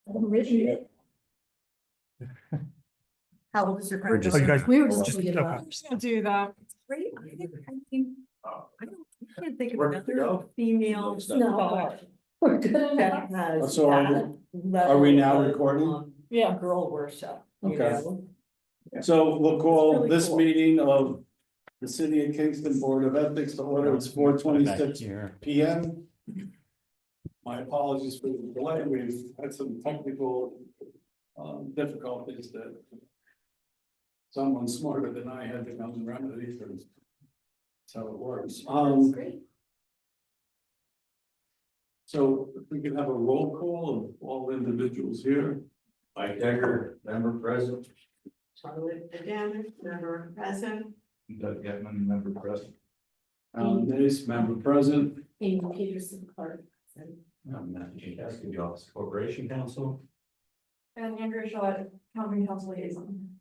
How old is your We're just- granddaughter? we were just- just thinking okay. about. Just gonna do that. Great, I can't think of Where to another go? female. No. We're good That enough. has So are that are we now level of, recording? Yeah. Girl worship, you Okay. know? So we'll call Really this cool. meeting of the City of Kingston Board of Ethics to order. It's 4:26 PM. My apologies for the delay. We've had some technical difficulties that someone smarter than I had to come and remedy. That's how it works. That's great. So if we could have a roll call of all individuals here. Mike Decker, member present. Charlotte again, member present. Doug Getman, member present. Alan Nace, member present. Amy Peterson Clark. I'm Matthew Jankowski, the Office of Corporation Counsel. And Andrew Shaw, County Council Liaison.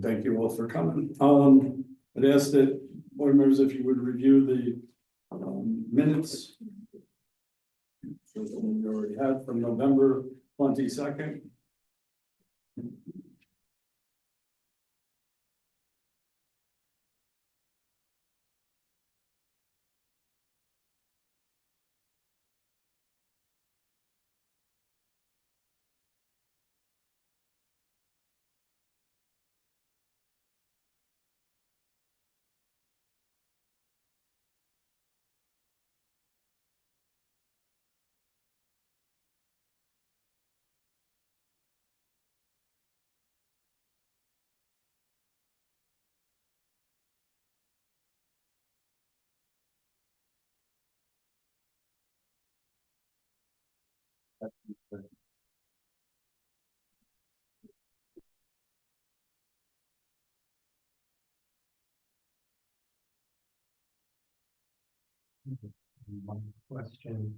Thank you all for coming. I'd ask that board members, if you would review the minutes. We already had from November 22nd. One question.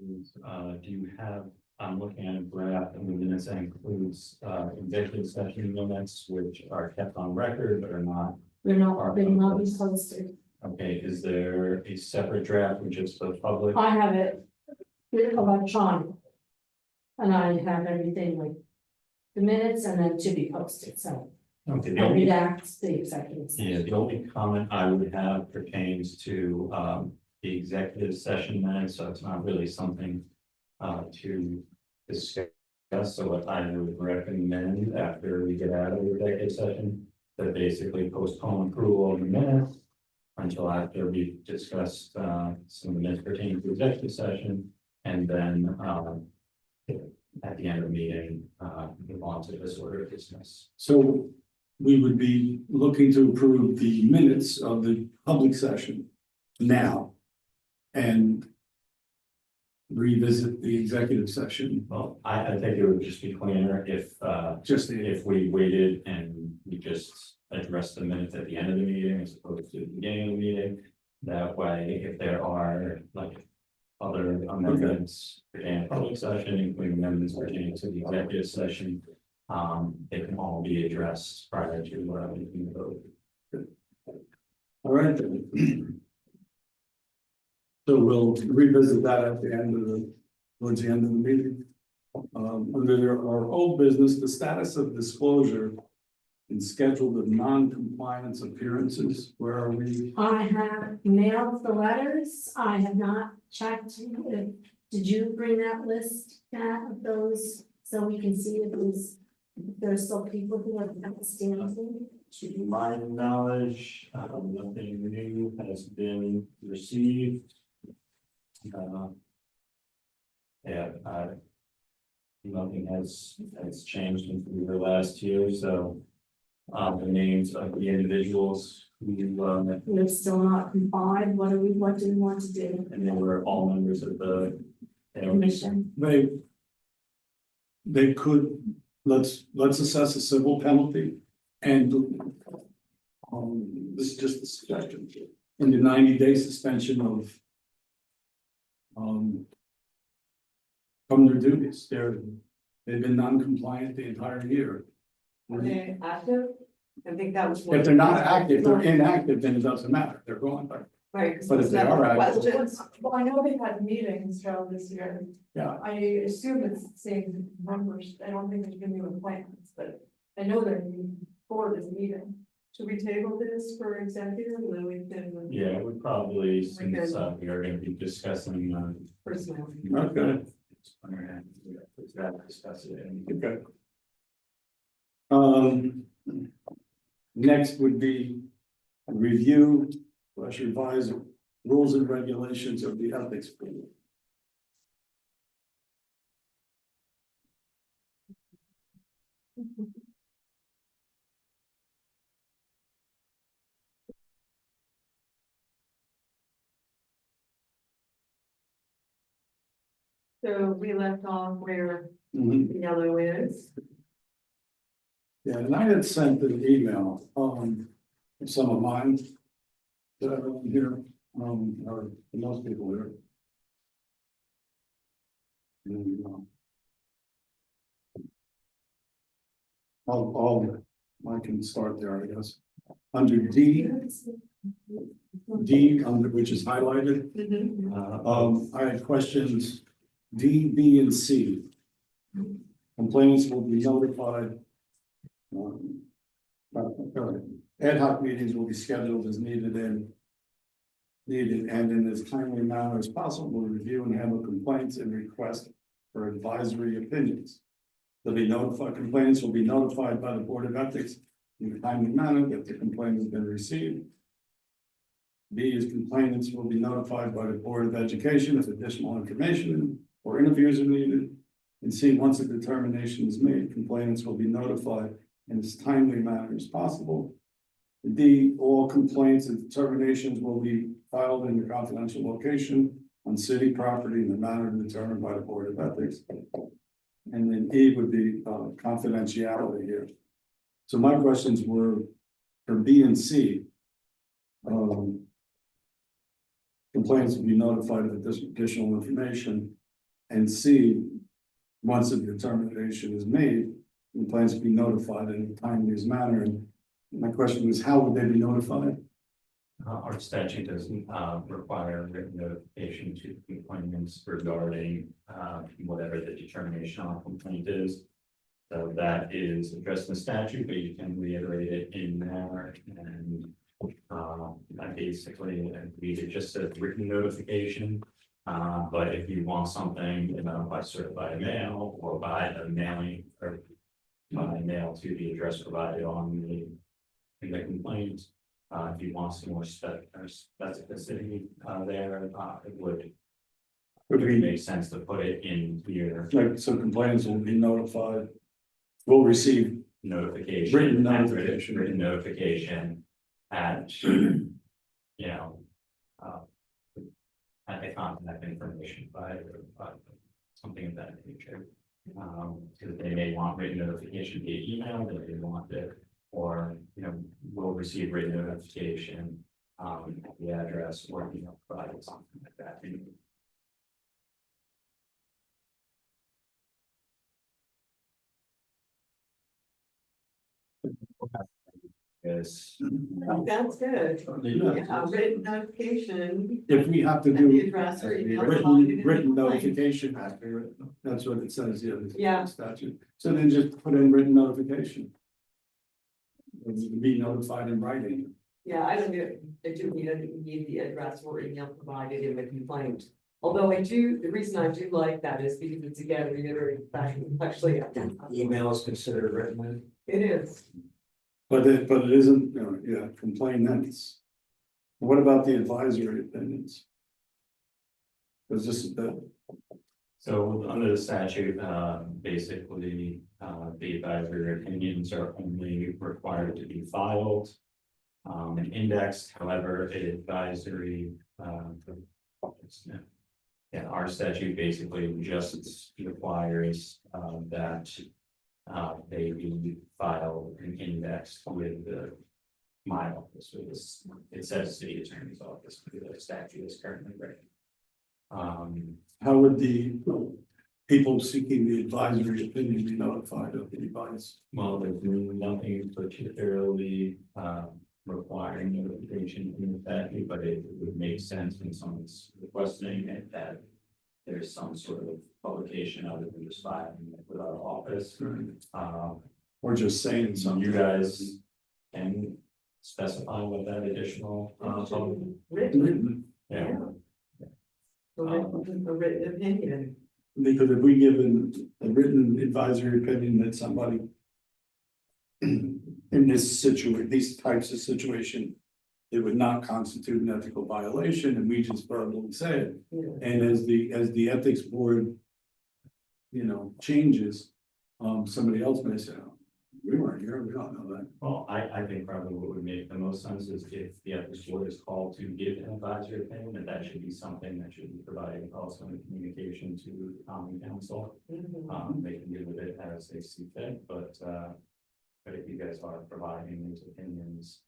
Is, do you have, I'm looking at a graph in the minutes that includes, executive session minutes, which are kept on record but are not. They're not, they will not be posted. Okay, is there a separate draft which is for the public? I have it electronic. And I have everything like the minutes and then to be posted, so Okay, I the only, redact the executive. yeah, the only comment I would have pertains to, the executive session minutes, so it's not really something, to discuss. So what I would recommend after we get out of the executive session, that basically postpone approval of the minutes until after we've discussed, some of the minutes pertaining to executive session, and then, at the end of the meeting, move on to this order of business. So we would be looking to approve the minutes of the public session now. And revisit the executive session, Well, I think it would just be cleaner just if we waited and we just addressed the minutes at the end of the meeting as opposed to the beginning of the meeting. That way, if there are like other amendments pertaining to public session, including amendments pertaining to the executive session, they can all be addressed prior to making the vote. all right. So we'll revisit that at the end of towards the end of the meeting. Under our old business, the status of disclosure and scheduled of non-compliance appearances, where are we? I have mailed the letters, I have not checked, did you bring that list, Pat, of those? So we can see if there's still people who are outstanding. To my knowledge, nothing new has been received. Yeah, nothing has changed in the last year, so. The names of the individuals who, They're still not complied, what do we want to do? and they were all members of the. Commission, They could, let's assess a civil penalty and. This is just a suggestion, in the 90-day suspension of. From their duties, they've been non-compliant the entire year. Are they active? I think that was. If they're not active, they're inactive, then it doesn't matter, they're gone, but Right, because But if it's they not are active- questions. Well, I know they've had meetings throughout this year. Yeah. I assume it's the same numbers. I don't think there's been new appointments, but I know they're for this meeting. Should we table this for executive, and then we can Yeah, we probably, since we are gonna be discussing, personnel? Okay, discuss it and. okay. Next would be a review / revise rules and regulations of the ethics board. So we left off where Mhm. the yellow is. Yeah, and I had sent an email, some of mine. To everyone here, or to most people here. And, I can start there, I guess. Under D, under which is highlighted, I had questions, D, B, and C. Complainants will be notified. Ad hoc meetings will be scheduled as needed and in as timely manner as possible, review and handle complaints and request for advisory opinions. Complainants will be notified by the Board of Ethics in a timely manner that the complaint has been received. B is complainants will be notified by the Board of Education if additional information or interviews are needed. And C, once a determination is made, complainants will be notified in as timely manner as possible. And D, all complaints and determinations will be filed in the confidential location on city property in the manner determined by the Board of Ethics. And then E would be confidentiality here. So my questions were for B and C. Complaints will be notified of additional information. And C, once a determination is made, complaints will be notified in a timely manner. And my question was, how would they be notified? Our statute doesn't require written notification to complainants regarding whatever the determination on a complaint is. So that is addressed in the statute, but you can reiterate it in there and I basically agreed it just says written notification. But if you want something, by certified mail or by a mailing or by mail to the address provided on the complaint. If you want some more specificity there, it would make sense to put it in here. Like, so complainants will be notified, will receive Notification. Written and notification. Written notification at, you know. At the contact information by something of that nature. Because they may want written notification via email, they may want it, or, will receive written notification. At the address or, provide something like that. Yes. That's good. Yeah, written notification. if we have to And the do address or email provided in the written complaint. notification, that's what it says, yeah. the Yeah. Statute, so then just put in written notification. Be notified in writing. Yeah, I don't need the address or email provided in the complaint. Although the reason I do like that is because it's again reiterating the fact that actually. Email is considered written. It is. But it isn't, complainants. What about the advisory opinions? Is this So under the statute, basically, the advisory opinions are only required to be filed. And indexed, however, advisory, our statute basically just requires, that. They be filed and indexed with my office, with this, it says city attorney's office, the statute is currently written. how would the people seeking the advisory opinion be notified of the advice? Well, there's really nothing particularly requiring notification in the statute, but it would make sense when someone's requesting it that. There's some sort of publication other than just filing it with our office. Or just saying So something. you guys can specify what that additional, Written, yeah. a written opinion. Because if we give a written advisory opinion that somebody. In this situation, these types of situation. It would not constitute an ethical violation and we just verbally say it. Yeah. And as the ethics board. You know, changes, somebody else may say, oh, we weren't here, we don't know that. Well, I think probably what would make the most sense is if the ethics board is called to give an advisory opinion, that should be something that should be provided also in communication to the common council. Mhm. They can deal with it as they see fit, but if you guys are providing these opinions,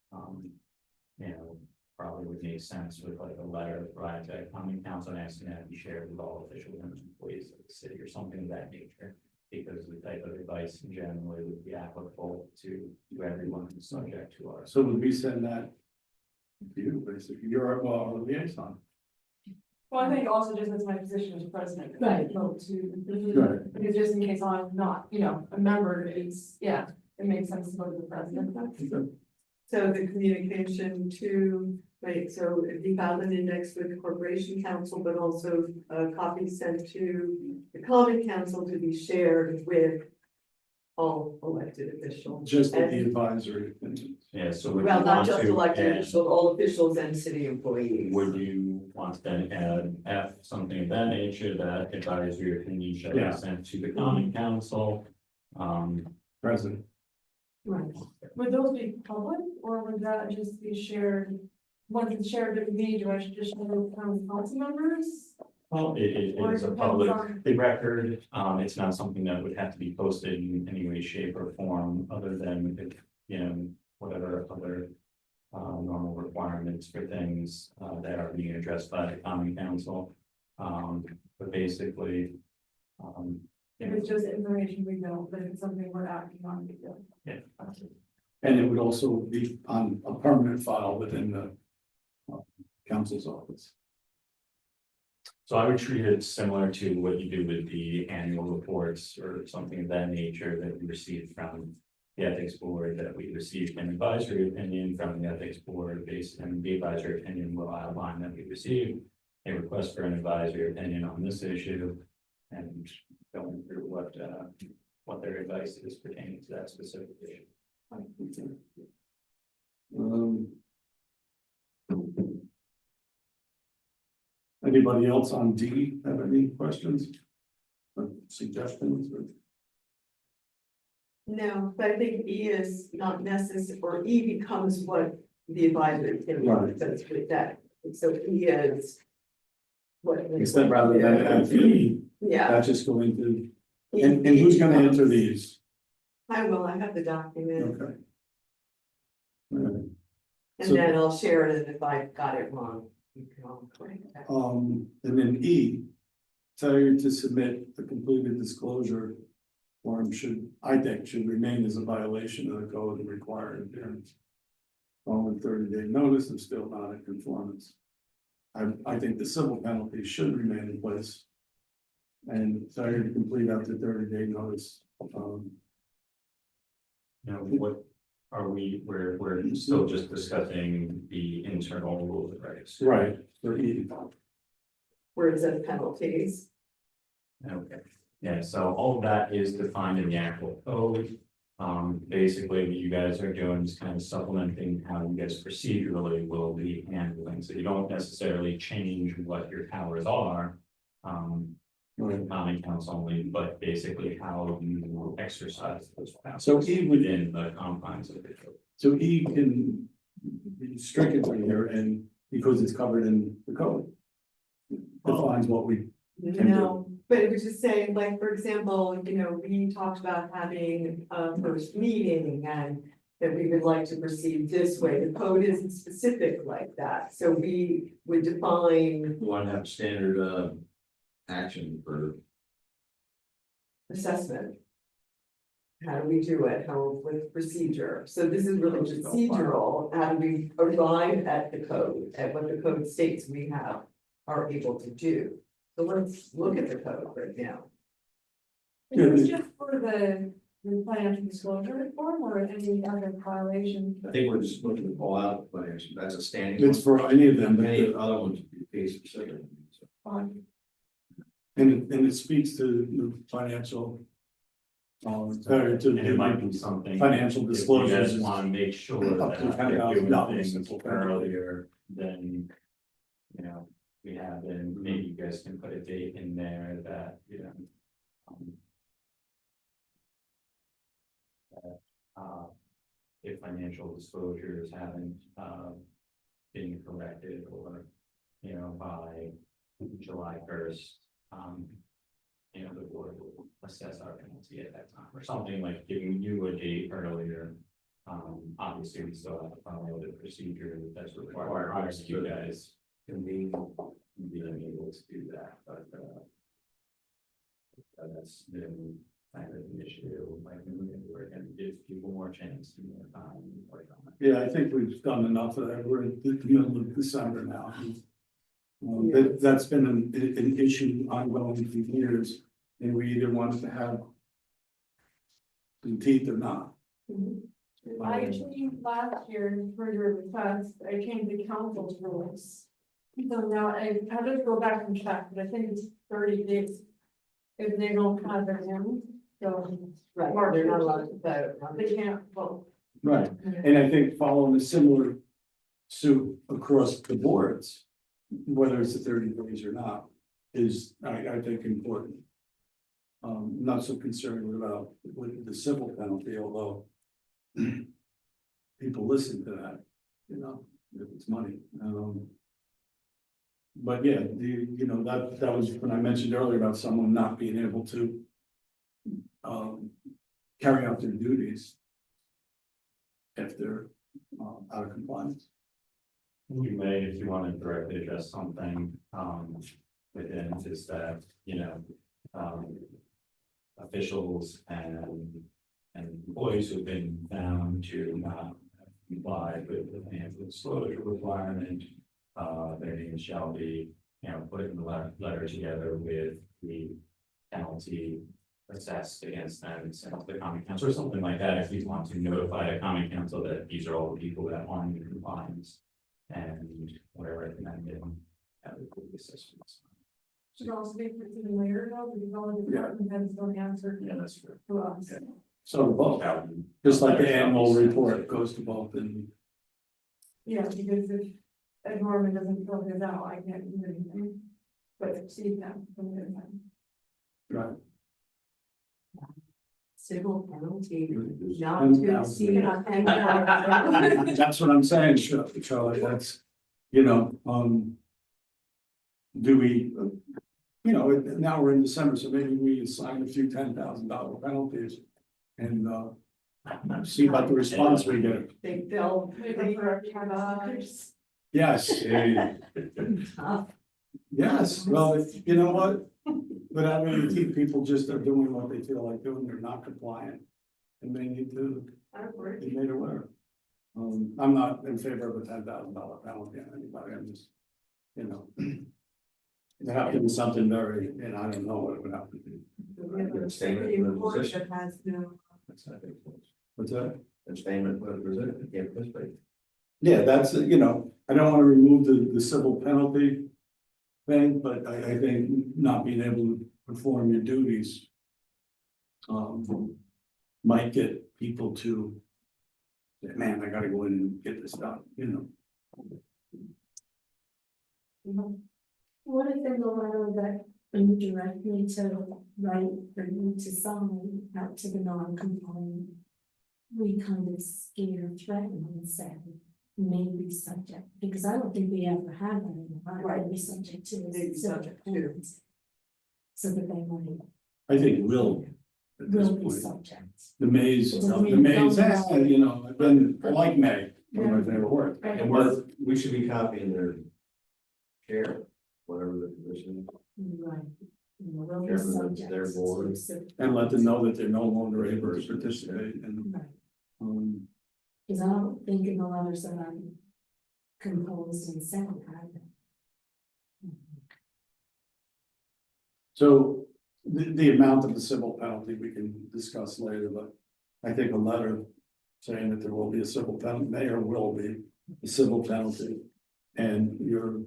you know, probably would make sense with like a letter provided to common council and asking that be shared with all officials and employees of the city or something of that nature. Because the type of advice generally would be applicable to everyone who's subject to ours. So would we send that? To you, basically, you're our liaison. Well, I think also just as my position as president. Right. Vote to, Right. because just in case I'm not, you know, a member, it's, yeah, it makes sense to go to the president. So the communication to, right, so it be filed and indexed with the corporation council, but also a copy sent to the common council to be shared with all elected officials. Just at the advisory opinion. Yeah, so would you Well, not want just to elected add, officials, all officials and city employees. would you want to then add F, something of that nature, that advisory opinion shall Yeah. be sent to the common council? President. Right. Would those be public or would that just be shared? Once it's shared with me, do I should just show council members? Well, it Or is a depends public on- record, it's not something that would have to be posted in any way, shape or form, other than if, you know, whatever other. Normal requirements for things, that are being addressed by the common council, but basically. If it's just information we know, but if it's something we're acting on, we do. Yeah. And it would also be on a permanent file within the. Council's office. So I would treat it similar to what you do with the annual reports or something of that nature that we received from. The ethics board, that we received an advisory opinion from the ethics board based on the advisory opinion will outline that we received. A request for an advisory opinion on this issue. And going through what their advice is pertaining to that specific issue. Anybody else on D have any questions? Or suggestions or? No, but I think E is not necessary, or E becomes what the advisory opinion Right. says with that, so E is. What. Instead rather than have E, Yeah. that's just going to, and who's gonna enter these? I will, I have the document, Okay. Alright. and So- then I'll share it, and if I got it wrong, you can all correct that. And then E, failure to submit a completed disclosure form I think should remain as a violation of the code and require adherence. Following 30-day notice and still not in conformance. I think the civil penalty should remain in place. And failure to complete after 30-day notice. You know, what are we're still just discussing the internal rules, right? Right, for E. Where it says penalties. Okay, yeah, so all of that is defined in the actual code. Basically, what you guys are doing is kind of supplementing how you guys procedurally will be handling, so you don't necessarily change what your powers are. Right. Common council only, but basically how you will exercise those powers. So E would, Within the confines of the code. so E can be stricken from here and because it's covered in the code. Defines what we, No, but it was just saying, like, for example, you know, we talked about having a first meeting and. That we would like to proceed this way, the code isn't specific like that, so we would define You want to have standard action for, assessment. how do we do it, how with procedure, so this is really procedural, how do we arrive at the code, at what the code states we are able to do. So let's look at the code right now. Is this just for the financial disclosure reform or any other violation? I think we're just looking to pull out the plans, that's a standing. It's for any of them, but Any of the other ones would be case specific. On and it speaks to the financial. Or to And it might be something. financial If you disclosures. guys wanna make sure Up that to we're doing $10,000 things earlier, then. You know, we have, then maybe you guys can put a date in there that, you know. That, if financial disclosures haven't, been corrected or, you know, by July 1st, you know, the board will assess our penalty at that time, or something like giving you a date earlier. Obviously, we still have to follow the procedure that's required, obviously, you guys can be able to do that, but, that's been kind of an issue, like, we're gonna give people more chance to more time. and work on it. Yeah, I think we've done enough of that. We're at the middle of December now. That's been an issue ongoing for years, and we either wanted to have some teeth or not. I changed last year for your request, I changed the council's rules. So now I just go back and check, but I think it's 30 days. If they don't have their in, so Right, they're not allowed to vote. they can't vote. Right, and I think following a similar suit across the boards, whether it's the 30 days or not, is, I think, important. Not so concerned about with the civil penalty, although people listen to that, you know, if it's money. But yeah, that was when I mentioned earlier about someone not being able to carry out their duties if they're out of compliance. You may, if you want to directly address something, within is that, you know, officials and employees who've been found to not comply with the financial disclosure requirement, their names shall be, you know, put in the letter together with the penalty assessed against them and sent to the common council or something like that, if you want to notify the common council that these are all the people that aren't in compliance. And whatever recommended, that would be assessments. Should also be for the mayor though, because all the department heads don't answer Yeah, that's true. to us. Yeah. So both, just like the annual report goes to both, and Yeah, because if Ed Norman doesn't fill his out, I can't do anything. But Steve can from his end. right. Civil penalty, not And to now- exceed. That's what I'm saying, Charlie, that's, you know, do we, now we're in December, so maybe we assign a few $10,000 penalties and, see about the response we get. They'll. Maybe for $10. Yes, yes, well, you know what? Without any teeth, people just are doing what they feel like doing, they're not compliant. And they need to be made aware. I'm not in favor of a $10,000 penalty on anybody, I'm just, you know. It have to be something very, and I don't know what it would have to be. That has no. What's that? Abstainment, whether is it, yeah, participate. Yeah, that's, I don't wanna remove the civil penalty thing, but I think not being able to perform your duties might get people to say, man, I gotta go in and get this done, What if in the letter that you directly to write for you to sign out to the non-compliant? We kind of scare, threaten and say, may be subject, because I don't think we ever had that in the law, Right. be subject to. May be subject to. penalties. So that they might, I think will. At this will be point, subject. the maze, Doesn't the mean maze, don't I've been like May, one of my favorite words. And we should be copying their chair, whatever the position is. Right, You know, they'll be Chairman of subject their board. to civ- And let them know that they're no longer able to participate and, Right. um, Cause I don't think in the letters that I composed and sent either. so the amount of the civil penalty we can discuss later, but I think a letter saying that there will be a civil penalty, mayor will be a civil penalty. And your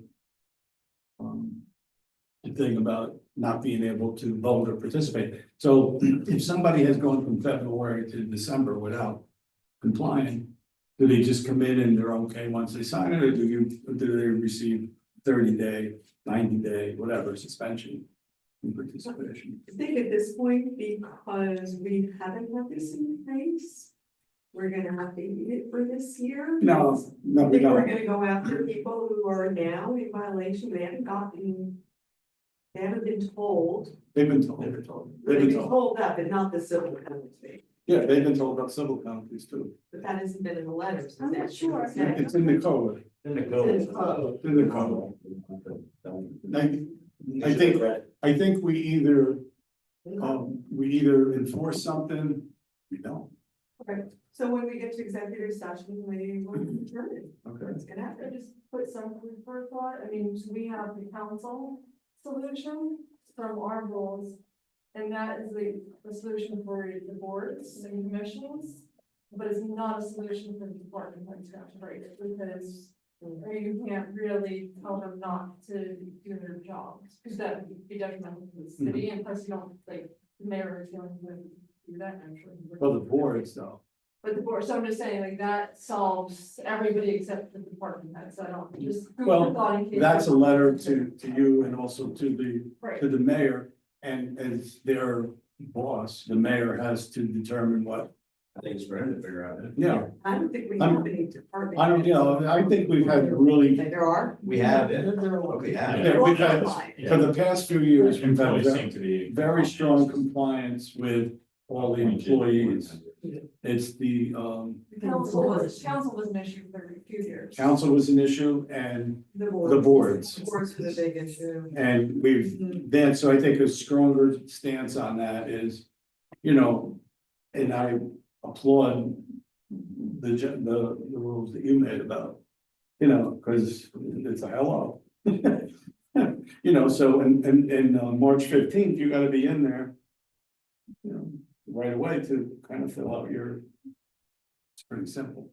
the thing about not being able to vote or participate. So if somebody has gone from February to December without complying, do they just come in and they're okay once they sign it, or do they receive 30-day, 90-day, whatever suspension in participation? I think at this point, because we haven't had this in place, we're gonna have to eat it for this year. No, I we think we're don't. gonna go after people who are now in violation, they haven't been told. They've been told. They've been told. They've They've been been told. told that, but not the civil penalty, Yeah, they've been told about civil penalties too. but that hasn't been in the letters. I'm not sure. It's in the code. Then it It's goes. in the code. In the code. I think we either enforce something, we don't. So when we get to executive session, we will determine Okay. what's gonna I happen. just put some food for thought, I mean, we have the council solution from our rules. And that is the solution for the boards and commissions, but it's not a solution for the department heads to have to write it, because you can't really tell them not to do their jobs, because that would be detrimental to the city, and plus you don't, like, the mayor is going to do that naturally. Well, the boards though. But the board, so I'm just saying, like, that solves everybody except the department heads, I don't, just. food for Well, thought in case- That's a letter to you and also to Right, the mayor. And as their boss, the mayor has to determine what, I think it's for him to figure out. yeah. I don't think we I'm- have any department. I don't, I think we've had really, There are. We have it. Okay, yeah. Yeah, we've had, Compliant. for the past few years, we've had Employees seem to be. very strong compliance with all the employees. It's the, council was an issue for a few years. council was an issue and The the boards. boards. The boards are the big issue. And we've, then, so I think a stronger stance on that is, and I applaud the rules that you made about, because it's a hello. So in March 15th, you gotta be in there. Right away to kind of fill out it's pretty simple.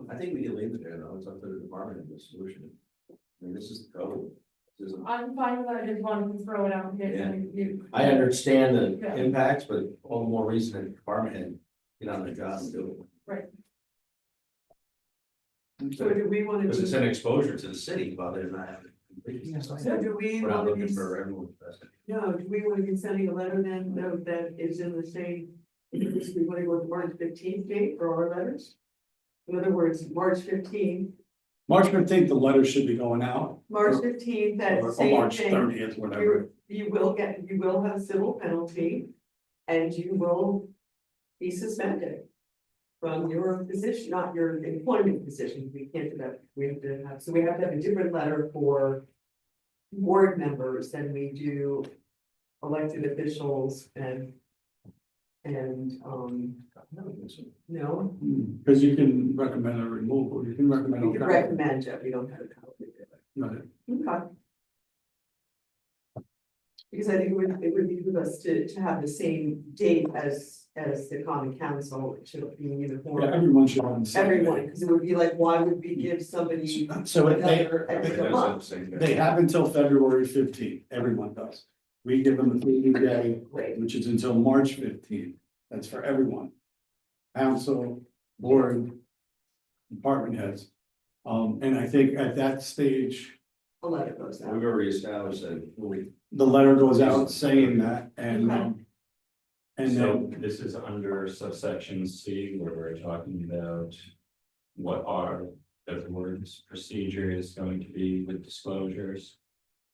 I think we can leave it there though. It's up to the department and the solution. I mean, this is the code. This isn't- I'm fine with that, I just wanted to throw it out in case Yeah. you. I understand the Yeah. impacts, but all the more reason that the department head get on their job and do So do we it. want Because it's to, an exposure to the city while they're not having. completion. so do we We're not want to looking be, for everyone's best. no, do we want to be sending a letter then, no, that is in the same, we want to go with March 15th date for our letters? In other words, March 15th, March 15th, the letter should be going out, March 15th, that or same March thing. 30th, whatever. You will have a civil penalty and you will be suspended from your position, not your employment position. We can't do that. We have to have a different letter for board members than we do elected officials and no, Because you can recommend a removal, you can recommend. we could recommend it. We don't have a copy of it. Right. Okay. Because I think it would be for us to have the same date as the common council, it should be uniform. Yeah, everyone should have the same. Everyone, because it would be like, why would we give somebody So another It extra does month? have the same- they have until February 15th, everyone does. We give them a 30-day, Wait, which is until March 15th, that's for everyone. Council, board, department heads. And I think at that stage, a letter goes out. We've already established that the letter goes out saying that and, and So then, this is under subsection C where we're talking about what are the board's procedure is going to be with disclosures.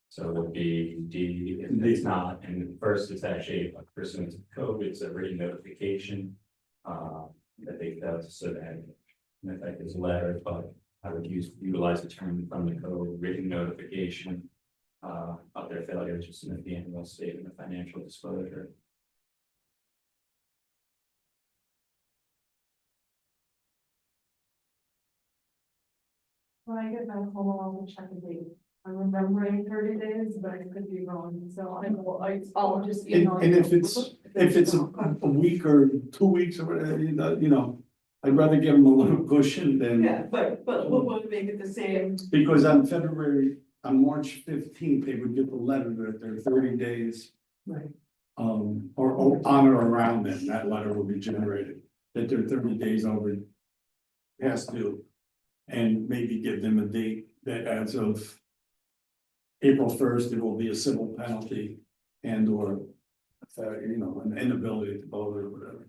So it would be D, if it's not, and first it's actually pursuant to code, it's a written notification. That they failed to submit, in effect is a letter, but I would utilize the term from the code, written notification. of their failure to submit the annual statement of financial disclosure. When I get back home, I'll check the date. I'm remembering 30 days, but I could be wrong, so I'll just. And email and you. if it's a week or 2 weeks or whatever, you know, I'd rather give them a little cushion than. Yeah, but we'll want to make it the same. Because on March 15th, they would get the letter that they're 30 days. Right. Or on or around then, that letter will be generated, that they're 30 days over. Past due. And maybe give them a date that as of April 1st, it will be a civil penalty and or. An inability to vote or whatever.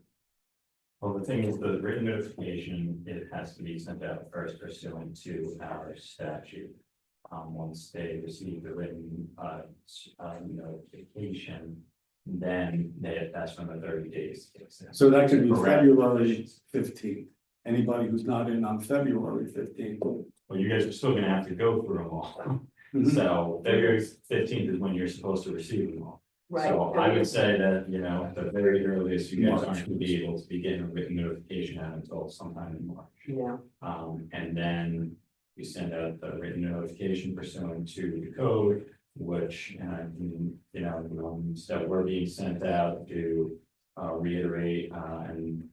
Well, the thing is, the written notification, it has to be sent out first pursuant to our statute. Once they receive the written, notification, then that's when the 30 days kicks in. So that could be Correct. February 15th. Anybody who's not in on February 15th. Well, you guys are still gonna have to go through them all. Mhm. So February 15th is when you're supposed to receive them all. Right. So I would say that, at the very earliest, you guys March. aren't gonna be able to be getting a written notification out until sometime in March. Yeah. And then we send out the written notification pursuant to the code, which, that we're being sent out to reiterate and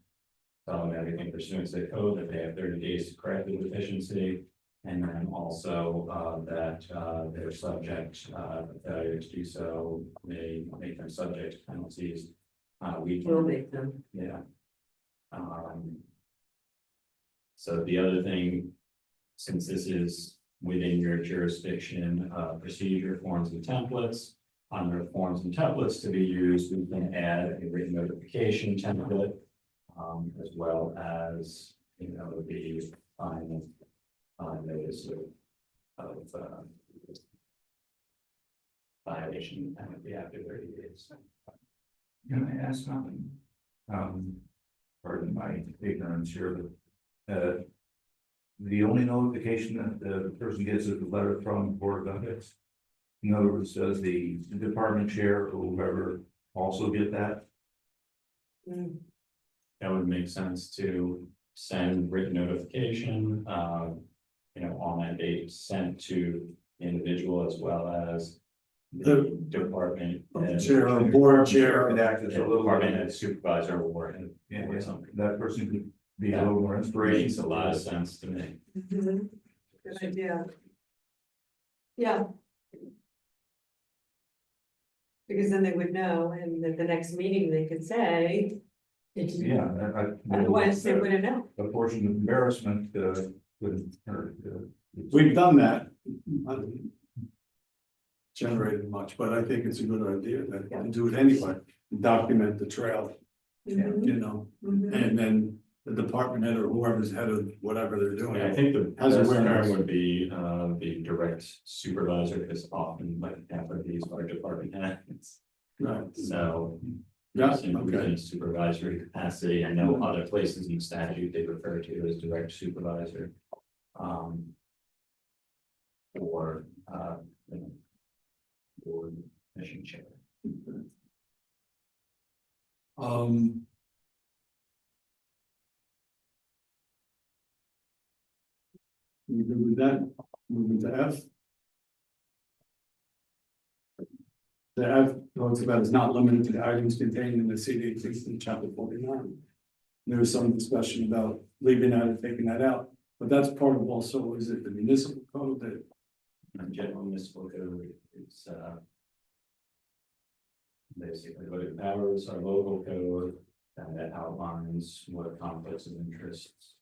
tell them everything pursuant to the code, that they have 30 days to correct the deficiency. And then also that they're subject, failure to do so may make them subject to penalties. We We'll can, make them. yeah. So the other thing, since this is within your jurisdiction, procedure forms and templates. Under forms and templates to be used, we can add a written notification template. As well as, the final notice of violation penalty after 30 days. Can I ask something? Pardon my ignorance here, but, the only notification that the person gets is a letter from the Board of Ethics. In other words, does the department chair or whoever also get that? Mm. That would make sense to send written notification, on that date sent to the individual as well as the department. head. Chair or board chair. Could act as a little. Department head, supervisor or Yeah, or yeah, something. that person could be a Yeah. little more inspiration. Makes a lot of sense to me. Mhm. Good idea. Yeah. Because then they would know, and at the next meeting, they could say, Yeah, otherwise they wouldn't know. a portion of embarrassment, wouldn't hurt. We've done that. Hasn't Generated much, but I think it's a good idea to do it anyway, document the trail, Mhm. Mhm. and then the department head or whoever's head of whatever they're doing. I think the Has best awareness. term would be the direct supervisor, because often like half of these are department heads. Right, So. yeah, in okay, supervisory capacity, I know other places in statute they refer to as direct supervisor. Or, board mission chair. You good with that? Moving to F. The F talks about is not limited to the items contained in the CD in chapter 49. There was some discussion about leaving that or taking that out, but that's part of also, is it the municipal code that, General municipal code is, basically what it powers our local code, and that outlines what conflicts of interests.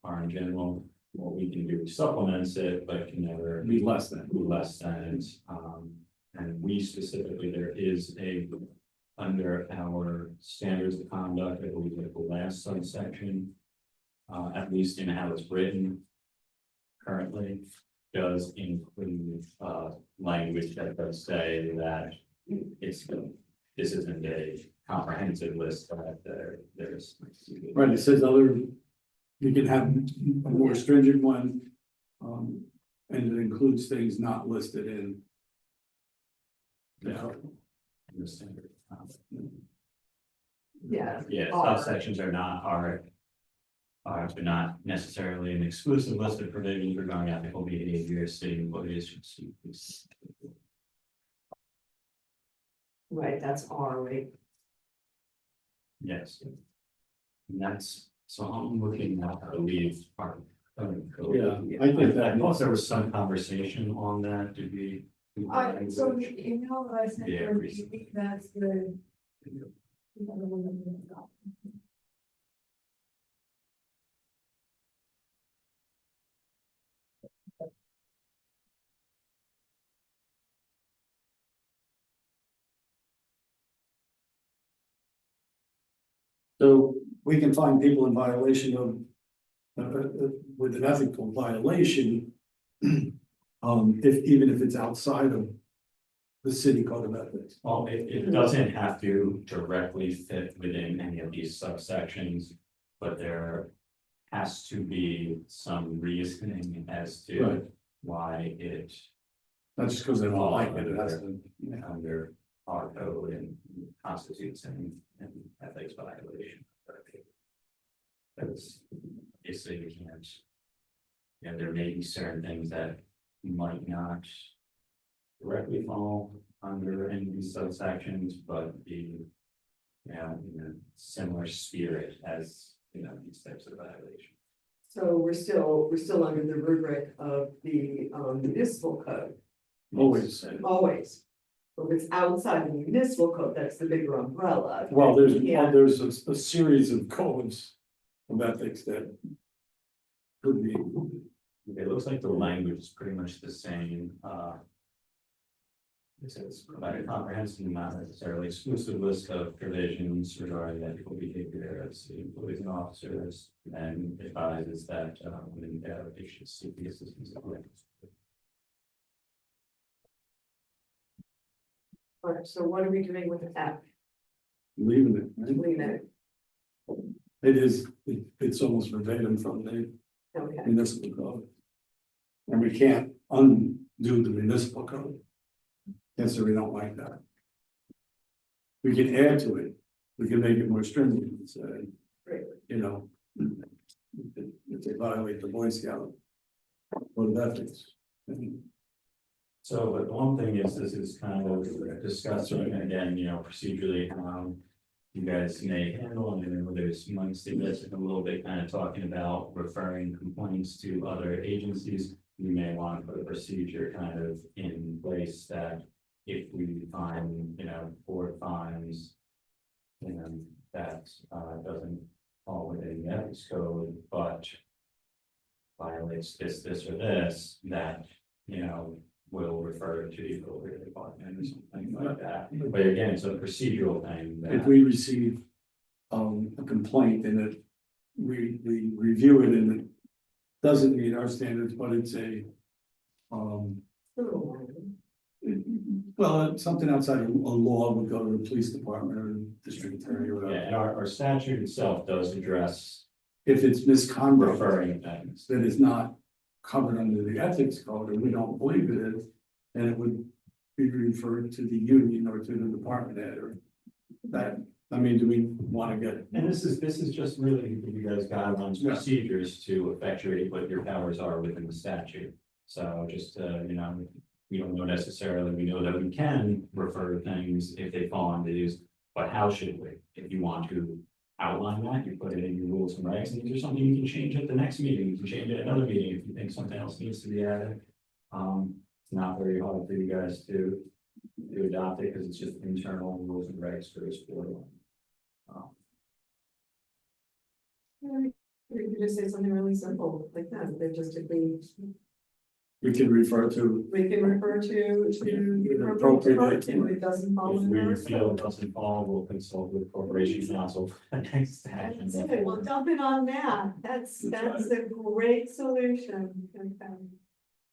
Are in general, what we can do supplements it, but can never be less than. less than, and we specifically, there is under our standards of conduct, I believe like the last subsection. At least in how it's written. Currently, does include, language that does say that this isn't a comprehensive list, but there's. Right, it says you can have a more stringent one. And it includes things not listed in Yeah. In the standard. Yeah. Yeah, Are. subsections are not necessarily an exclusive list of provisions regarding ethical behavior, city employees should seek this. Right, that's R, right? Yes. And that's, so I'm looking at, I believe, our. Yeah, I think I that. thought there was some conversation on that, did we? So the email that I sent Yeah, you, recently. that's the. So we can find people in violation of. With an ethical violation. Even if it's outside of. The city code of ethics. Well, it doesn't have to directly fit within any of these subsections, but there has to be some reasoning as Right. to why it Not just because they don't like it, it has to. under our code and constitutes an ethics violation. That's basically you can't. Yeah, there may be certain things that might not directly fall under any of these subsections, but be, yeah, in a similar spirit as, these types of violations. So we're still under the rubric of the municipal code, Always. always. But if it's outside the municipal code, that's the bigger umbrella. Well, Yeah. there's a series of codes of ethics that. Could be, It looks like the language is pretty much the same, it says provide a comprehensive, not necessarily exclusive list of provisions regarding ethical behavior of city employees and officers. And advises that, when in doubt, they should seek the assistance of lawyers. Alright, so what are we doing with F? leaving it, right? Leave it, It is, it's almost verbatim from the okay, municipal code. And we can't undo the municipal code. Yes, so we don't like that. We can add to it, we can make it more stringent, and say, great. if they violate the Boy Scout. Code of ethics. So, but the one thing is, this is kind of discussing, again, procedurally, you guys may handle, and I know there's amongst this a little bit kind of talking about referring complaints to other agencies. You may want to put a procedure kind of in place that if we find, board finds, that doesn't fall within the ethics code, but violates this, or this, that, will refer to the appropriate department or something like that. But again, it's a procedural thing If that, we receive a complaint and it, we review it and it doesn't meet our standards, but it's a well, it's something outside of a law would go to the police department or district attorney or yeah, whatever. and our statute itself does address If it's misconduct referring things. that is not covered under the ethics code, and we don't believe it is, then it would be referred to the union or to the department head or that. I mean, do we want to get? And this is just really to give you guys guidelines, Yeah. procedures to effectuate what your powers are within the statute. So just, we don't know necessarily, we know that we can refer things if they fall under these, but how should we? If you want to outline that, you put it in your rules and regs, and these are something you can change at the next meeting, you can change it at another meeting if you think something else needs to be added. It's not very hard for you guys to adopt it, because it's just internal rules and regs for this board. We could just say something really simple like that, that just if We can refer to, we can refer to Appropriate. appropriate, it doesn't fall If in we our feel it code. doesn't fall, we'll consult with corporation counsel for the next action. That's it, well, dump it on that, that's a great solution, okay.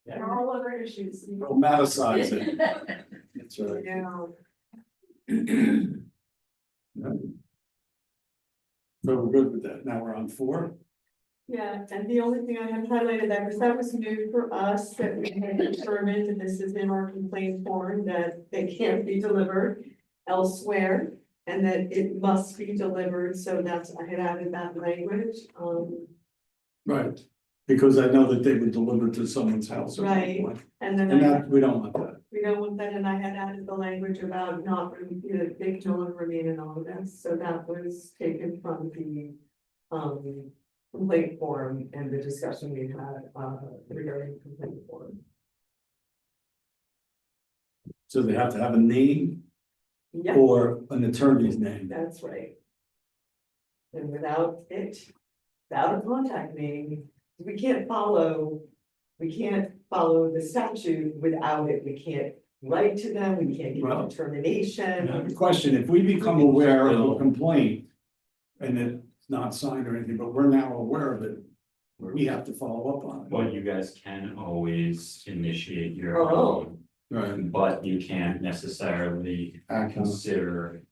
There are all other issues. romanticize it. That's right. Yeah, So we're good with that. Now we're on 4. Yeah, and the only thing I had highlighted that, because that was new for us, that we had determined, and this is in our complaint form, that they can't be delivered elsewhere. And that it must be delivered, so that's, I had added that language, Right, because I know that they would deliver to someone's house. at one Right. point. and then And I, that, we don't want that. we don't want that, and I had added the language about not, you know, they can no longer remain anonymous, so that was taken from the. Complaint form and the discussion we had, regarding complaint form. So they have to have a name Yeah, or an attorney's name. that's right. And without it, without a contact name, we can't follow the statute without it, we can't write to them, we can't give a Well, determination. Question, if we become aware of a complaint and it's not signed or anything, but we're now aware of it, we have to follow up on it. Well, you guys can always initiate your Oh. own, Right. but you can't necessarily Act on it. consider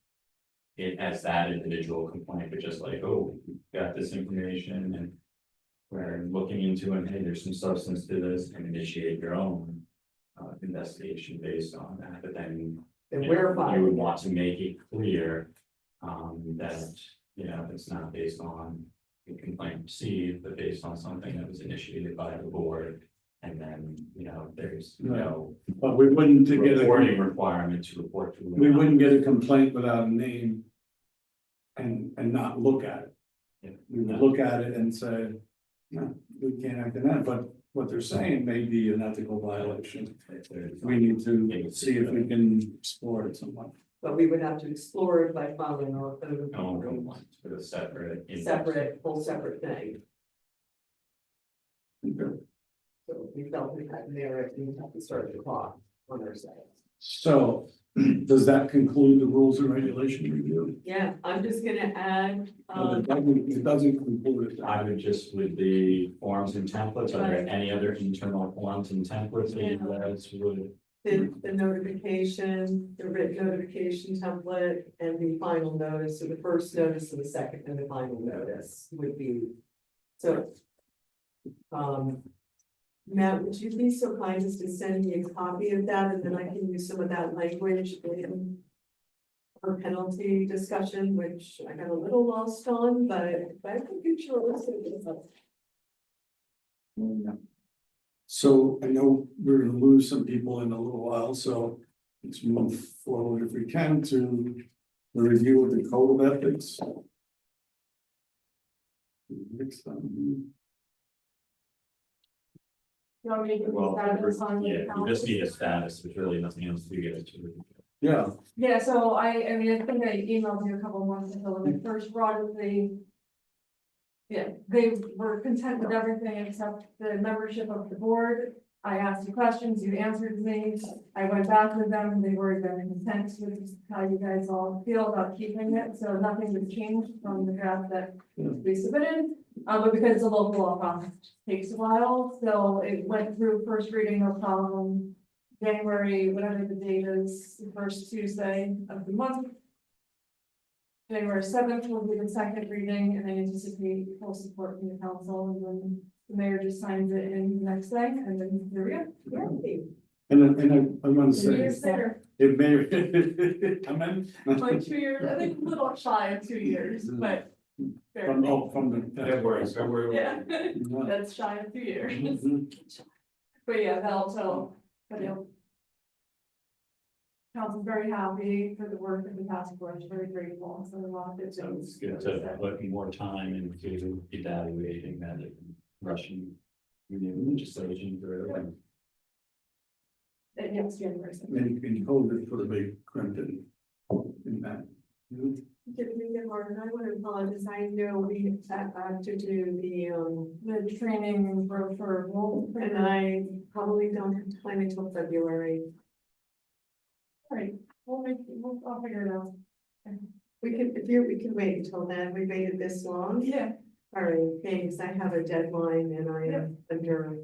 it as that individual complaint, but just like, oh, got this information and we're looking into it, hey, there's some substance to this, and initiate your own investigation based on that, but then And you know, we're you fine. would want to make it clear that, you know, it's not based on the complaint received, but based on something that was initiated by the board. And then, you know, there's no But we wouldn't to get reporting a, requirement to report to. we wouldn't get a complaint without a name. And not look at it. Yeah. We would look at it and say, no, we can't act on that, but what they're saying may be an ethical violation. We need to see if we can explore it somewhat. But we would have to explore it by filing our No own complaint with a separate. full separate thing. Okay. So we felt we had merit, we have to start the clock on our side. So, does that conclude the rules and regulation review? Yeah, I'm just gonna add, It doesn't conclude it. I would just with the forms and templates, are there Right. any other internal forms and templates that you guys would? the notification, the written notification template and the final notice, so the first notice and the second and the final notice would be. So. Matt, would you be so kind as to send me a copy of that, and then I can use some of that language in. Our penalty discussion, which I got a little lost on, but I think you should listen to it. So I know we're gonna lose some people in a little while, so let's move forward if we can to the review of the code of ethics. Next time. You want me to give Well, you status on the yeah, you just council? need a status, there's really nothing else to get to. Yeah, Yeah, so I mean, I think I emailed you a couple months ago when I first brought it, yeah, they were content with everything except the membership of the board. I asked you questions, you answered me, I went back with them, they were then content with how you guys all feel about keeping it, so nothing has changed from the draft that we submitted. But because it's a local law process, it takes a while, so it went through first reading, no problem. January, whatever the date is, the first Tuesday of the month. January 7th will be the second reading, and I anticipate full support from the council, and then the mayor just signs it in the next day, and then here we go. Yeah. and I want to 2 say, years later, it may, come in. like 2 years, I think a little shy of 2 years, but. From, oh, from the. February. Yeah, Yeah. that's shy of 2 years, Mhm. but yeah, that'll, so, but yeah. Council's very happy for the work of the task force, very grateful, so a lot of it. So it's good to put more time into evaluating that Russian legislation through. And Yes, January 7th. And in code, they put a big Clinton in that. Did we get more, and I want to apologize, I know we had to do The training for, and I probably don't have time until February. Right, I'll figure it out. We can, we can wait until then, we waited this long. Yeah, All right, thanks, I have a deadline and I am under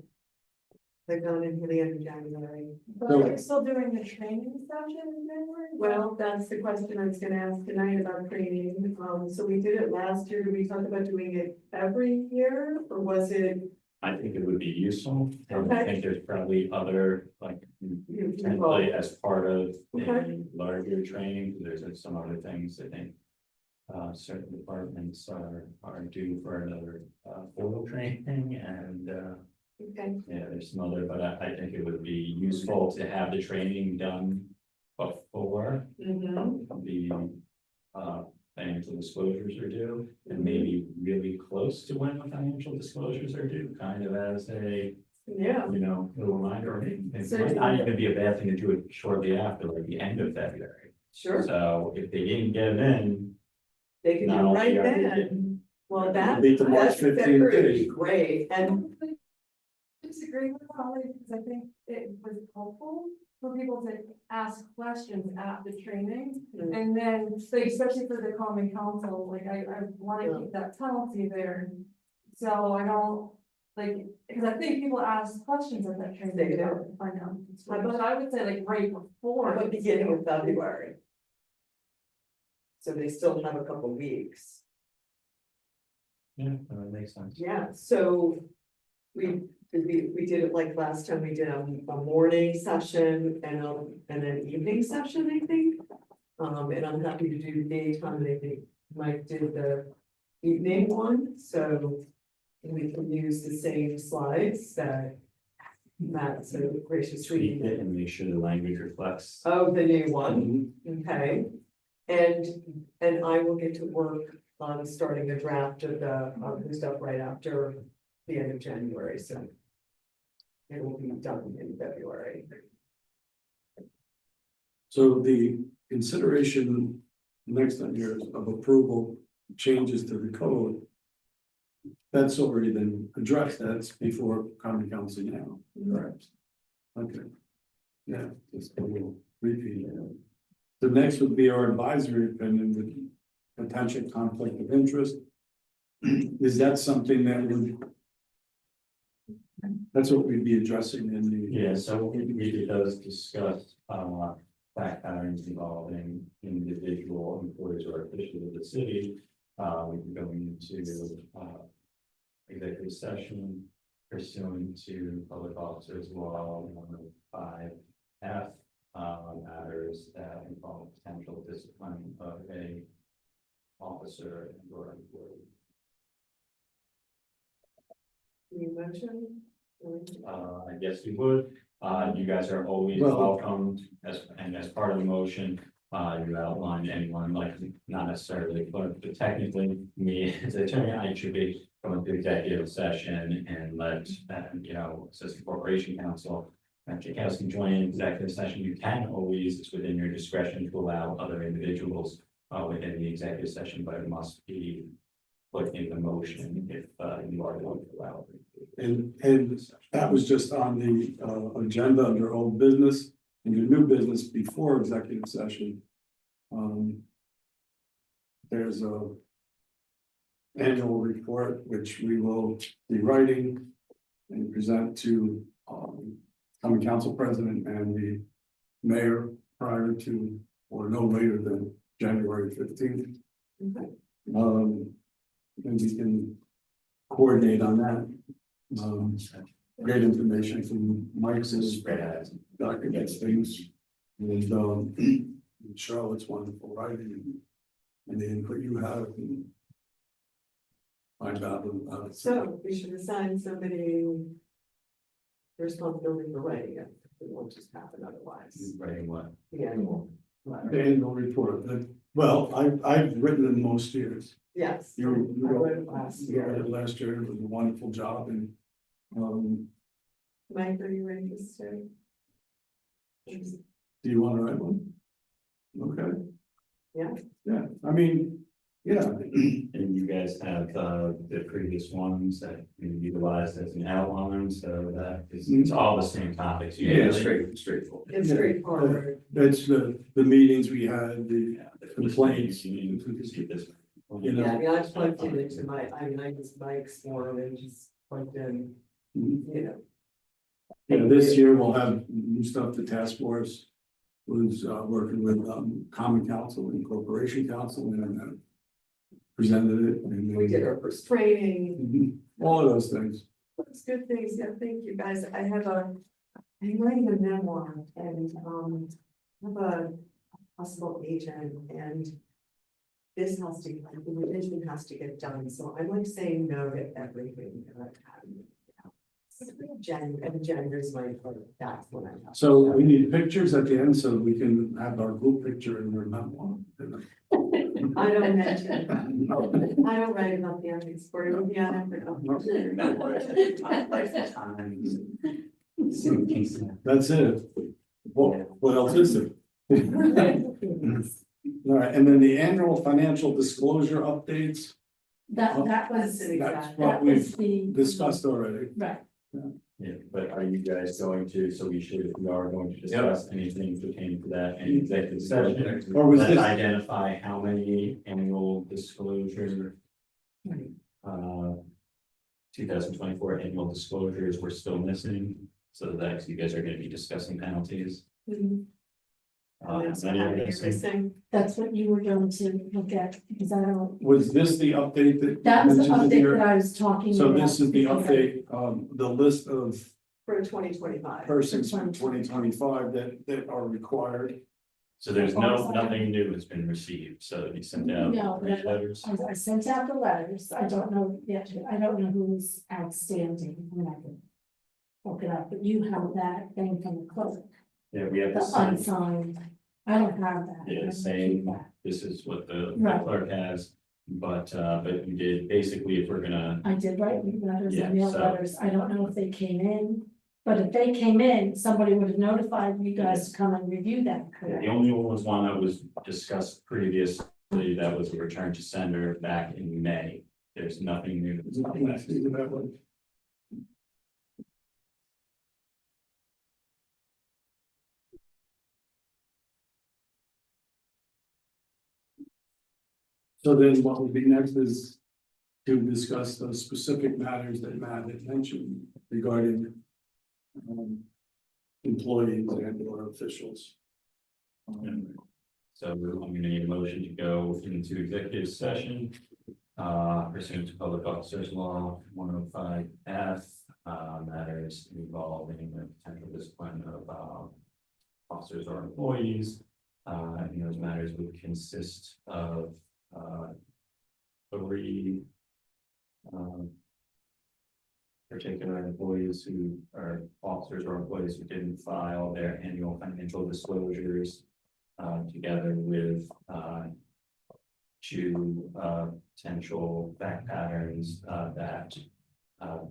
They've gone into the end of January. But are we still doing the training session in January? Well, that's the question I was gonna ask tonight about training. So we did it last year. Did we talk about doing it every year, or was it? I think it would be useful, and I Okay. think there's probably other, like, potentially as part of a larger training, there's some other things I think. Certain departments are due for another, photo training and, Okay, yeah, there's some other, but I think it would be useful to have the training done before mhm, the, financial disclosures are due, and maybe really close to when the financial disclosures are due, kind of as a, yeah, you know, little reminder. It So- might not even be a bad thing to do it shortly after, like the end of February. sure. So if they didn't get it in, They can Not do all right PR then. Well, that, Beat the March that's 15th February would be date. great, and Disagree with Holly, because I think it was helpful for people to ask questions at the training. Mm. And then, so especially for the common council, like I wanna keep that penalty there. So I don't, like, because I think people ask questions at that training. They do. about finance. But I would say like right before. or the beginning of February. So they still have a couple weeks. yeah, that makes sense. Yeah, so we did it like last time, we did a morning session and an evening session, I think. And I'm happy to do daytime, I think Mike did the evening one, so we can use the same slides that Matt so graciously. Tweak it and make sure the language reflects. Oh, the new one, okay. And I will get to work on starting a draft of the stuff right after the end of January, so. It will be done in February. So the consideration next on yours of approval changes to the code. That's already been addressed, that's before common council now, correct? Okay. Yeah, just a little repeat. The next would be our advisory opinion with potential conflict of interest. Is that something that would? That's what we'd be addressing in the. Yeah, so it does discuss, fact patterns involving individual employees or officials of the city. We can go into, executive session pursuant to public officers law 105F. Matters that involve potential discipline of a officer or employee. Any motion? I guess we would, you guys are always Well- welcome, as part of the motion, you outlined anyone, like, not necessarily, but technically, me as attorney, I should be going to executive session and let, you know, assistant corporation counsel. If you guys can join in executive session, you can always, it's within your discretion to allow other individuals, within the executive session, but it must be put in the motion if, you are going to allow. And that was just on the agenda under old business and the new business before executive session. There's a annual report which we will be writing and present to common council president and the mayor prior to or no later than January 15th. Okay. And we can coordinate on that. Great information from Mike's and Spread out. documents things. And Charlotte's wonderful writing and the input you have. And my job of So we should assign somebody responsibility for writing it. It won't just happen otherwise. Writing what? The annual the letter. annual report. Well, I've written it most years. Yes. You I wrote wrote it last you wrote year. it last year. It was a wonderful job and Mike, are you ready to start? do you want to write one? Okay. Yeah. Yeah, I mean, yeah, And you guys have, the previous ones that you utilized as an outline, so that it's all the same topics. Yeah, usually. straightforward. It's straightforward. that's the meetings we had, the Yeah, complaints. You just keep this. You know. Yeah, I mean, I plugged it into I used Mike's form and just plugged in, you know. Yeah, this year we'll have new stuff, the task force was working with Common Council and Corporation Council and presented it. And We did our first training. All of those things. It's good things, yeah, thank you, guys. I'm writing a memoir and, I have a possible agent and this has to, like, the revision has to get done, so I'm like saying no to everything that I've had. January is my, that's when I have. So we need pictures at the end so we can have our group picture and remember. I don't mention, I don't write about the ethics for you, yeah, That's it. What else is there? All right, and then the annual financial disclosure updates, That That's was, it, that's exactly. what that was we've the. discussed already. Right, Yeah, but are you guys going to, so we should, if we are going to discuss anything pertaining to that in executive session? Or was Let's this, identify how many annual disclosure. 2024 annual disclosures we're still missing, so that you guys are gonna be discussing penalties. That's Any what of you're this? missing. that's what you were going to look at, because I don't, was this the update that? that was the mentioned in update here? that I was talking about. So this is the Okay. update, the list of For 2025. persons from 2025 that are required. So there's nothing new has been received, so you sent out No, but letters. I sent out the letters, I don't know yet, I don't know who's outstanding, I'm not gonna look it up, but you have that thing from the clerk, Yeah, we have the the same, unsigned, I don't have that. I yeah, don't same, keep that. this is what the Right. clerk has. But you did, basically, if we're gonna, I did write letters, Yeah, I mailed so- letters, I don't know if they came in, but if they came in, somebody would have notified you guys to come and review that, correct? the only one was one that was discussed previously, that was a return to sender back in May. There's nothing new. There's nothing I see about one. So then what will be next is to discuss those specific matters that Matt had mentioned regarding employees and or officials. So I'm gonna need a motion to go into executive session. Pursuant to Public Officers Law 105F, matters involving the potential discipline of officers or employees. And those matters would consist of three particular employees who are officers or employees who didn't file their annual financial disclosures together with two potential fact patterns that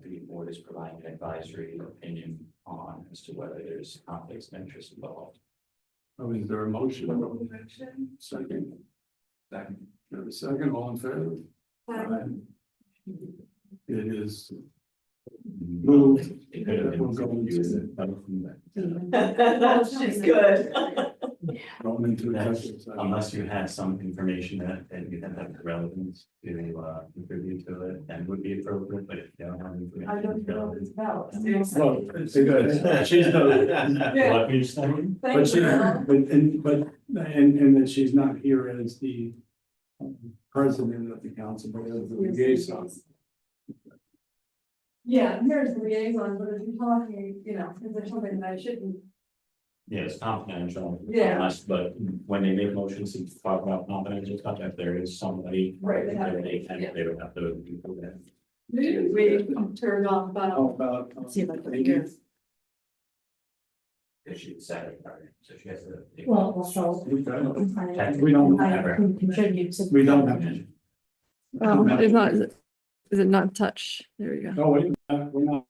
the board is providing an advisory opinion on as to whether there's conflicts of interest involved. Oh, is there a motion? Motion. Second. Second. Have a second, all in favor? It is moved. It could have been We'll go into- She's good. Going into executive session. Unless you had some information that you think have relevance to contribute to it, then would be appropriate, but if you don't have information. I don't know what it's about. Well, it's good. She's the, What you saying? but she, and that she's not here as the president of the council, but as the liaison. Yeah, here's the liaison, but if you're talking, you know, if there's something that I shouldn't. Yeah, it's confidential. Yeah. But when they make motions to talk about confidential stuff, if there is somebody. Right, they have to- They would have to. do that. We turned off, How about? see if I can Amy? hear. Because she's secretary, so she has to. Well, so. Okay. We don't I have her. can contribute to. We don't have any. It's not, is it not touch? There we go. Oh, wait, we're not.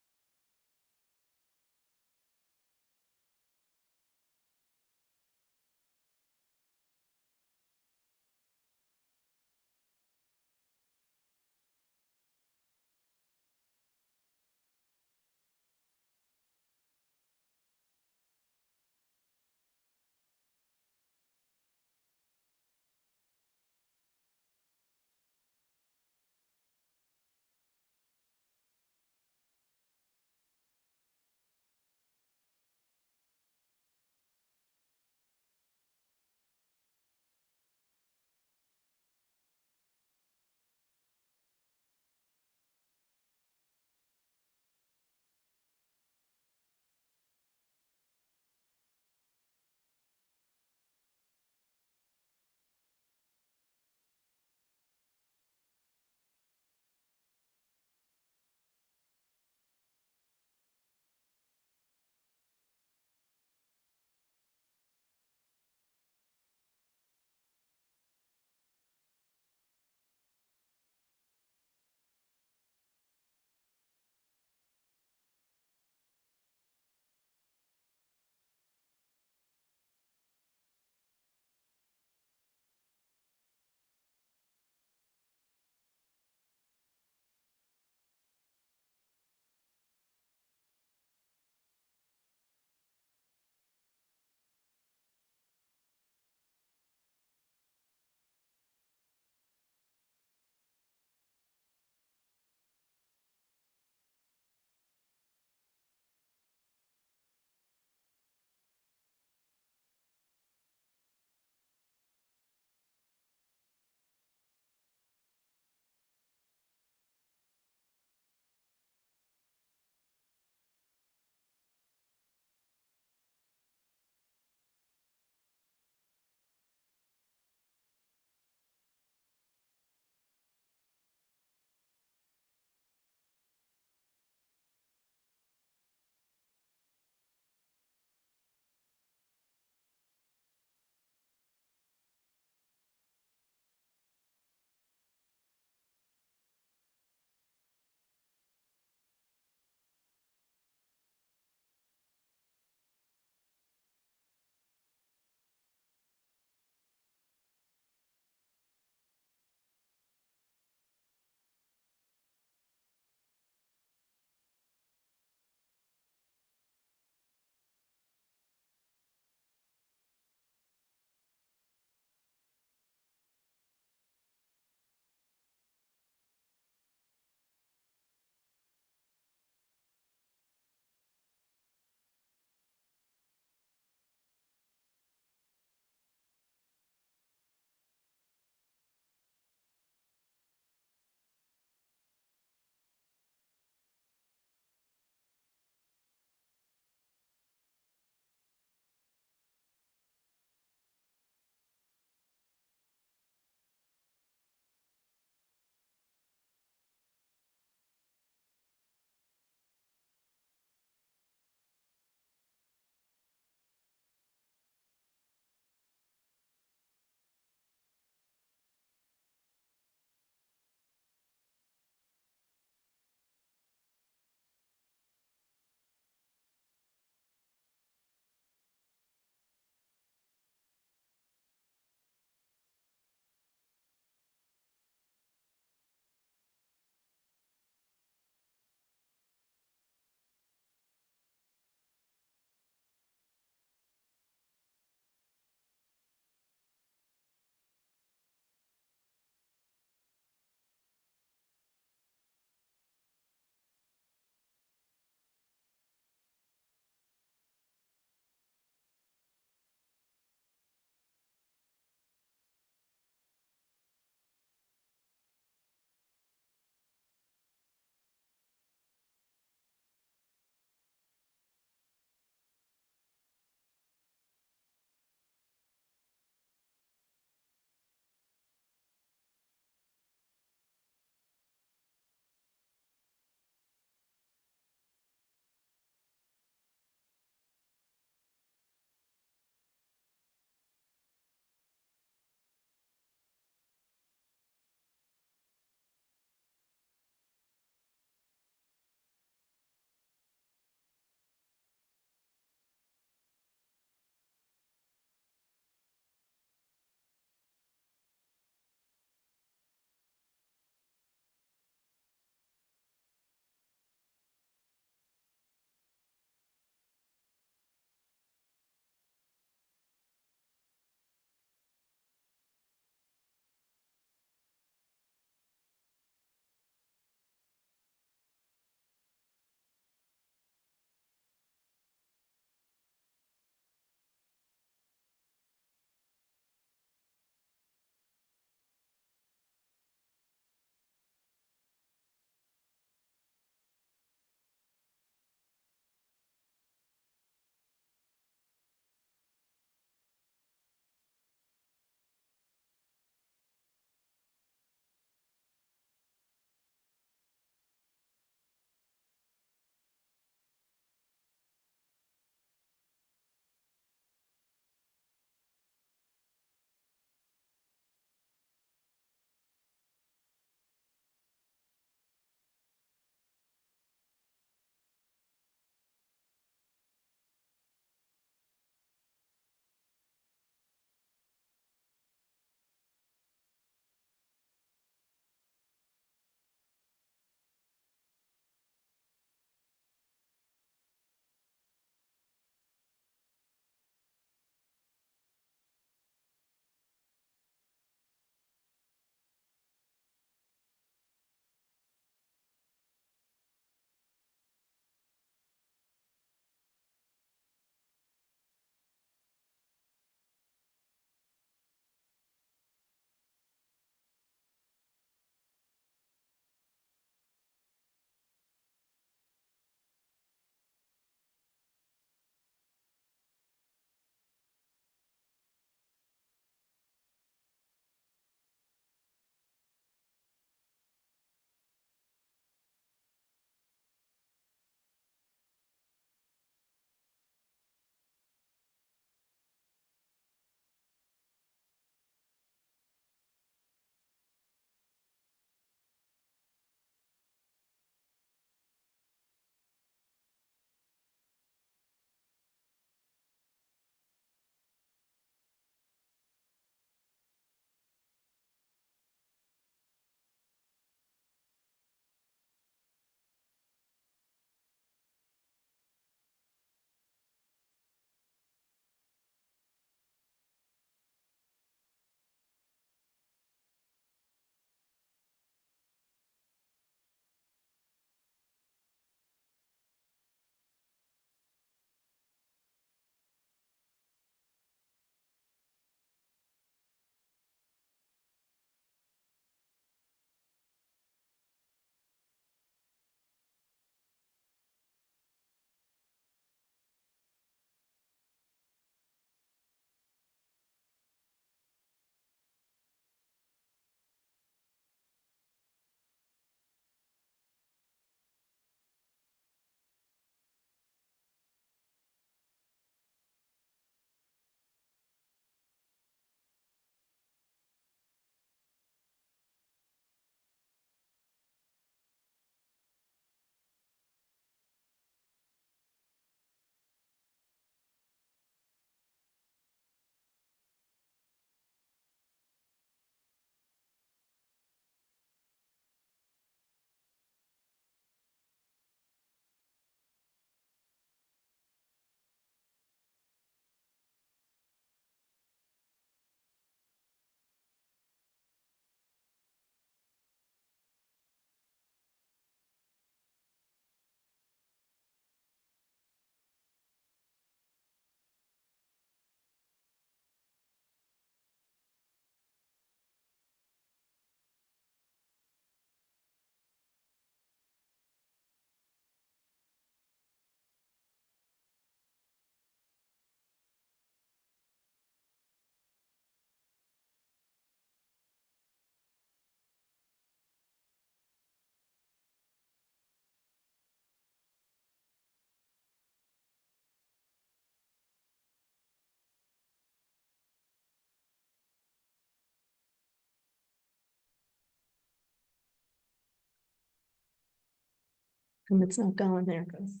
And it's not going there, because.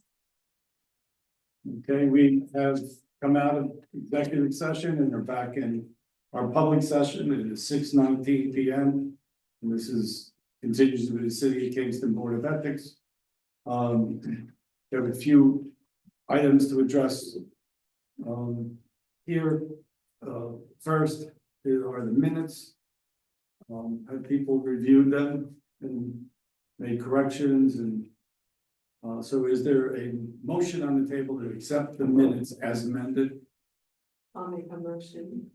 Okay, we have come out of executive session and are back in our public session. It is 6:19 p.m. And this is continues with the City of Kingston Board of Ethics. We have a few items to address. Here, first, here are the minutes. Have people reviewed them and made corrections and so is there a motion on the table to accept the minutes as amended? I'll make a motion.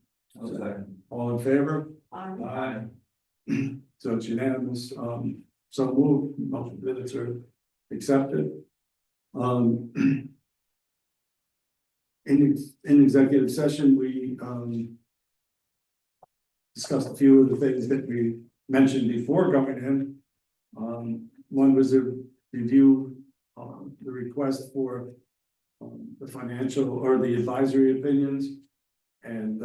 All in favor? Aye. So it's unanimous, so move, motion minutes are accepted. In executive session, we, discussed a few of the things that we mentioned before going in. One was a review, the request for, the financial or the advisory opinions. And,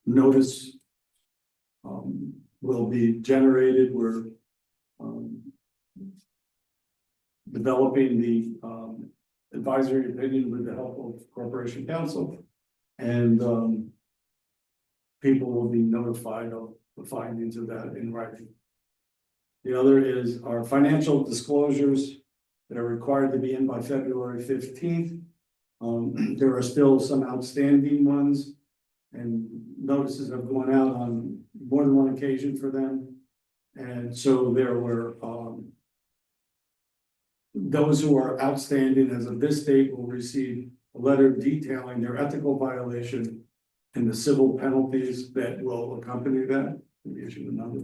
notice, will be generated. We're, developing the, advisory opinion with the help of Corporation Counsel. And, people will be notified of the findings of that in writing. The other is our financial disclosures that are required to be in by February 15th. There are still some outstanding ones. And notices have gone out on more than one occasion for them. And so there were, those who are outstanding as of this date will receive a letter detailing their ethical violation and the civil penalties that will accompany that. We issue the number.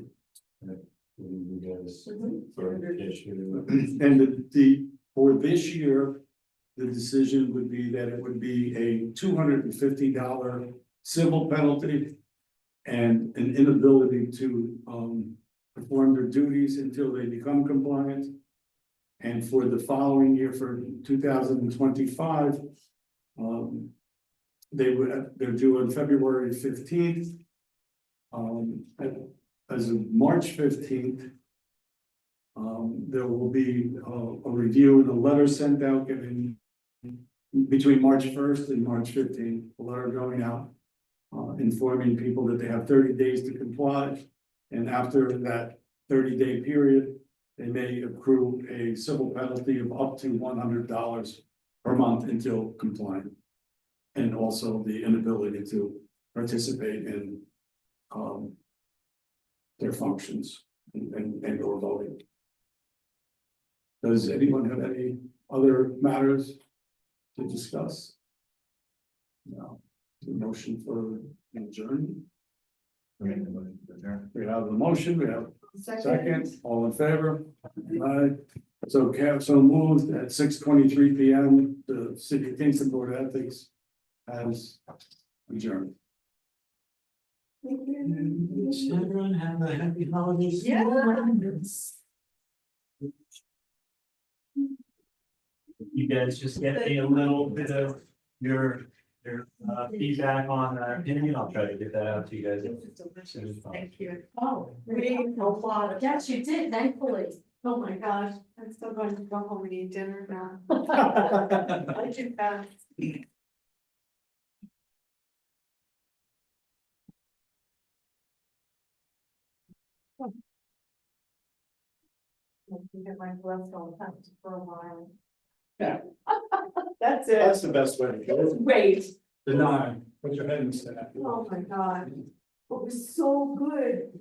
You guys Mhm. for issue. And for this year, the decision would be that it would be a $250 civil penalty. And an inability to perform their duties until they become compliant. And for the following year, for 2025, they're due on February 15th. As of March 15th. There will be a review and a letter sent out giving between March 1st and March 15th, a letter going out. Informing people that they have 30 days to comply. And after that 30-day period, they may accrue a civil penalty of up to $100 per month until compliant. And also the inability to participate in their functions and or voting. Does anyone have any other matters to discuss? No. The motion for adjournment. We have the motion, we have second, all in favor? Aye. So moved at 6:23 p.m. The City of Kingston Board of Ethics has adjourned. Thank you. Everyone have a happy holiday Yeah. You guys just get me a little bit of your feedback on our opinion. I'll try to get that out to you guys. This is delicious. Thank you. Oh, We ate a lot of. yes, you did, thankfully. Oh my gosh, I'm still going to go home and eat dinner now. I do fast. I can get my cholesterol tested for a while. Yeah. That's it. That's the best way to go. Wait, Deny, put your head in the sand. oh my God. It was so good.